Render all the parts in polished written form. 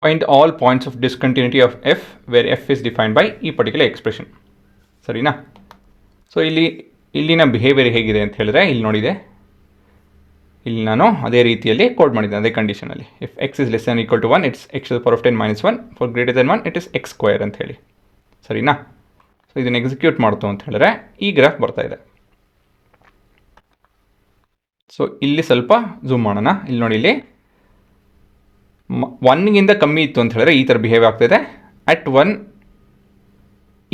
Find all points of discontinuity of f where f is defined by ಈ particular expression. ಸರಿನಾ? So ಇಲ್ಲಿನ behaviour ಹೇಗಿದೆ ಅಂತ ಹೇಳಿದ್ರೆ ಇಲ್ಲಿ ನೋಡಿದೆ, ಇಲ್ಲಿ ನಾನು ಅದೇ ರೀತಿಯಲ್ಲಿ ಕೋಡ್ ಮಾಡಿದ್ದೆ ಅದೇ ಕಂಡೀಷನಲ್ಲಿ. If x is less than equal to 1 it's x to the power of 10 - 1, for greater than 1 it is x square ಅಂತ ಹೇಳಿ. ಸರಿನಾ? ಸೊ ಇದನ್ನು ಎಕ್ಸಿಕ್ಯೂಟ್ ಮಾಡ್ತು ಅಂತ ಹೇಳಿದ್ರೆ ಈ ಗ್ರಾಫ್ ಬರ್ತಾ ಇದೆ. ಸೊ ಇಲ್ಲಿ ಸ್ವಲ್ಪ ಝೂಮ್ ಮಾಡೋಣ. ಇಲ್ಲಿ ನೋಡಿ, ಇಲ್ಲಿ 1ಗಿಂತ ಕಮ್ಮಿ ಇತ್ತು ಅಂತ ಹೇಳಿದ್ರೆ ಈ ಥರ ಬಿಹೇವ್ ಆಗ್ತಾಯಿದೆ. ಅಟ್ 1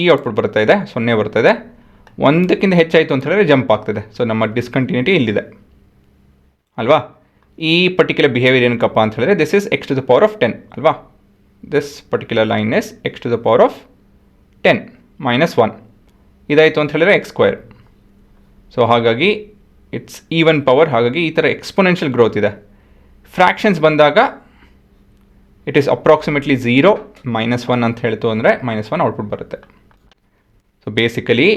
ಈ ಔಟ್ಪುಟ್ ಬರ್ತಾ ಇದೆ, 0 ಬರ್ತಾ ಇದೆ. 1ಕ್ಕಿಂತ ಹೆಚ್ಚಾಯಿತು ಅಂತ ಹೇಳಿದ್ರೆ ಜಂಪ್ ಆಗ್ತದೆ. ಸೊ ನಮ್ಮ ಡಿಸ್ಕಂಟಿನ್ಯೂಟಿ ಇಲ್ಲಿದೆ ಅಲ್ವಾ? ಈ ಪರ್ಟಿಕ್ಯುಲರ್ ಬಿಹೇವಿಯರ್ ಏನಕ್ಕಪ್ಪ ಅಂತ ಹೇಳಿದ್ರೆ this is x to the power of 10 ಅಲ್ವಾ? This particular line is x to the power of 10 - 1 ಇದಾಯಿತು ಅಂತ ಹೇಳಿದ್ರೆ ಎಕ್ಸ್ ಸ್ಕ್ವೇರ್. ಸೊ ಹಾಗಾಗಿ ಇಟ್ಸ್ ಈವನ್ ಪವರ್. ಹಾಗಾಗಿ ಈ ಥರ ಎಕ್ಸ್ಪೊನೆನ್ಷಿಯಲ್ ಗ್ರೋತ್ ಇದೆ. ಫ್ರ್ಯಾಕ್ಷನ್ಸ್ ಬಂದಾಗ ಇಟ್ ಈಸ್ ಅಪ್ರಾಕ್ಸಿಮೇಟ್ಲಿ 0 - 1 ಅಂತ ಹೇಳ್ತು ಅಂದರೆ -1 ಔಟ್ಪುಟ್ ಬರುತ್ತೆ. ಸೊ ಬೇಸಿಕಲಿ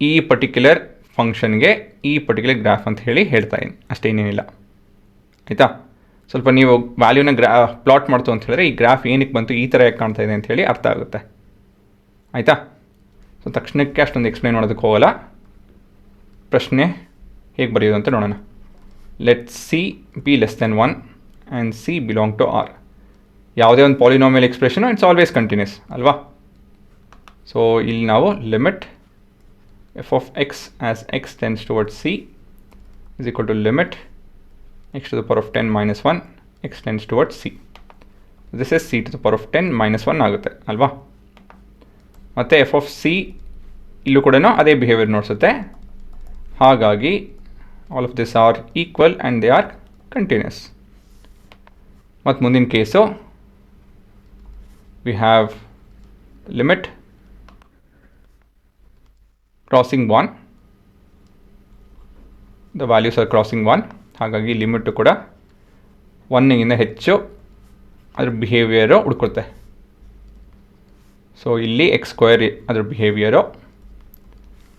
ಈ ಪರ್ಟಿಕ್ಯುಲರ್ ಫಂಕ್ಷನ್ಗೆ ಈ ಪರ್ಟಿಕ್ಯುಲರ್ ಗ್ರಾಫ್ ಅಂತ ಹೇಳಿ ಹೇಳ್ತಾ ಇದ್ದೀನಿ, ಅಷ್ಟೇನೇನಿಲ್ಲ. ಆಯಿತಾ? ಸ್ವಲ್ಪ ನೀವು ವ್ಯಾಲ್ಯೂನ ಪ್ಲಾಟ್ ಮಾಡ್ತು ಅಂತ ಹೇಳಿದ್ರೆ ಈ ಗ್ರಾಫ್ ಏನಕ್ಕೆ ಬಂತು, ಈ ಥರ ಯಾಕೆ ಕಾಣ್ತಾ ಇದೆ ಅಂತ ಹೇಳಿ ಅರ್ಥ ಆಗುತ್ತೆ. ಆಯಿತಾ? ಸೊ ತಕ್ಷಣಕ್ಕೆ ಅಷ್ಟೊಂದು ಎಕ್ಸ್ಪ್ಲೈನ್ ಮಾಡೋದಕ್ಕೆ ಹೋಗಲ್ಲ. ಪ್ರಶ್ನೆ ಹೇಗೆ ಬರೆಯೋದು ಅಂತ ನೋಡೋಣ. Let c be less than 1 and c belong to R. ಯಾವುದೇ ಒಂದು polynomial expression it's always continuous ಅಲ್ವಾ? ಸೊ ಇಲ್ಲಿ ನಾವು limit f of x as x tends towards c is equal to limit x to the power of 10 - 1 x tends towards c. This is c to the power of 10 - 1 ಆಗುತ್ತೆ ಅಲ್ವಾ? ಮತ್ತು f of c ಇಲ್ಲೂ ಕೂಡ ಅದೇ behaviour ನೋಡಿಸುತ್ತೆ. ಹಾಗಾಗಿ all of this are equal and they are continuous. ಮತ್ತು ಮುಂದಿನ case we have limit crossing 1, the values are crossing 1. ಹಾಗಾಗಿ ಲಿಮಿಟು ಕೂಡ 1ಗಿಂತ ಹೆಚ್ಚು ಅದ್ರ ಬಿಹೇವಿಯರು ಹುಡ್ಕೊಳುತ್ತೆ. ಸೊ ಇಲ್ಲಿ ಎಕ್ಸ್ ಸ್ಕ್ವೇರ್ ಅದ್ರ ಬಿಹೇವಿಯರು.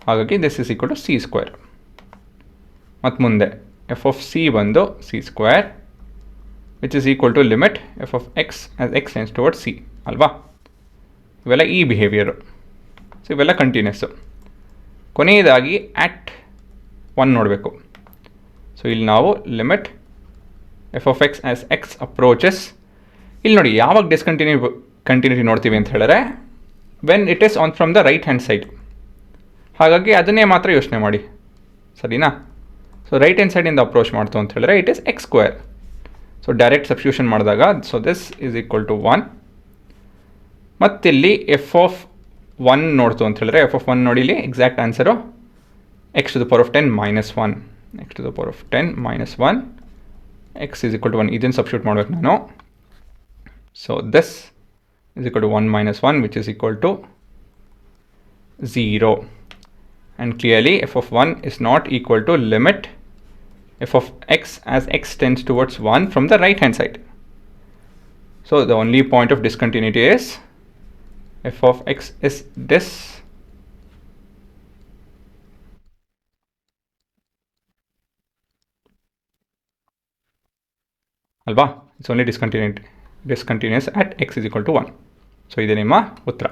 ಹಾಗಾಗಿ this is equal to c square. ಮತ್ತು ಮುಂದೆ ಎಫ್ ಆಫ್ ಸಿ ಬಂದು c square which is equal to limit f of x as x tends towards c ಅಲ್ವಾ? ಇವೆಲ್ಲ ಈ ಬಿಹೇವಿಯರು. ಸೊ ಇವೆಲ್ಲ ಕಂಟಿನ್ಯೂಸ್ಸು. ಕೊನೆಯದಾಗಿ ಆಟ್ 1 ನೋಡಬೇಕು. ಸೊ ಇಲ್ಲಿ ನಾವು limit f of x as x approaches. ಇಲ್ಲಿ ನೋಡಿ, ಯಾವಾಗ ಕಂಟಿನ್ಯೂಟಿ ನೋಡ್ತೀವಿ ಅಂತ ಹೇಳಿದ್ರೆ when it is on from the right hand side. ಹಾಗಾಗಿ ಅದನ್ನೇ ಮಾತ್ರ ಯೋಚನೆ ಮಾಡಿ, ಸರಿನಾ? ಸೊ ರೈಟ್ ಹ್ಯಾಂಡ್ ಸೈಡಿಂದ ಅಪ್ರೋಚ್ ಮಾಡ್ತು ಅಂತ ಹೇಳಿದ್ರೆ it is x square. So direct substitution ಮಾಡಿದಾಗ so this is equal to 1. ಮತ್ತಿಲ್ಲಿ ಎಫ್ ಆಫ್ 1 ನೋಡ್ತು ಅಂತ ಹೇಳಿದ್ರೆ ಎಫ್ ಆಫ್ 1 ನೋಡಿ, ಇಲ್ಲಿ exact answer x to the power of 10 - 1 x to the power of 10 - 1 x is equal to 1. ಇದನ್ನು substitute ಮಾಡ್ಬೇಕು ನಾನು. So this is equal to 1 - 1 which is equal to 0. And clearly f of 1 is not equal to limit f of x as x tends towards 1 from the right hand side. So the only point of discontinuity is f of x is this ಅಲ್ವಾ? It's only discontinuous at x is equal to 1. So ಇದೆ ನಿಮ್ಮ ಉತ್ತರ.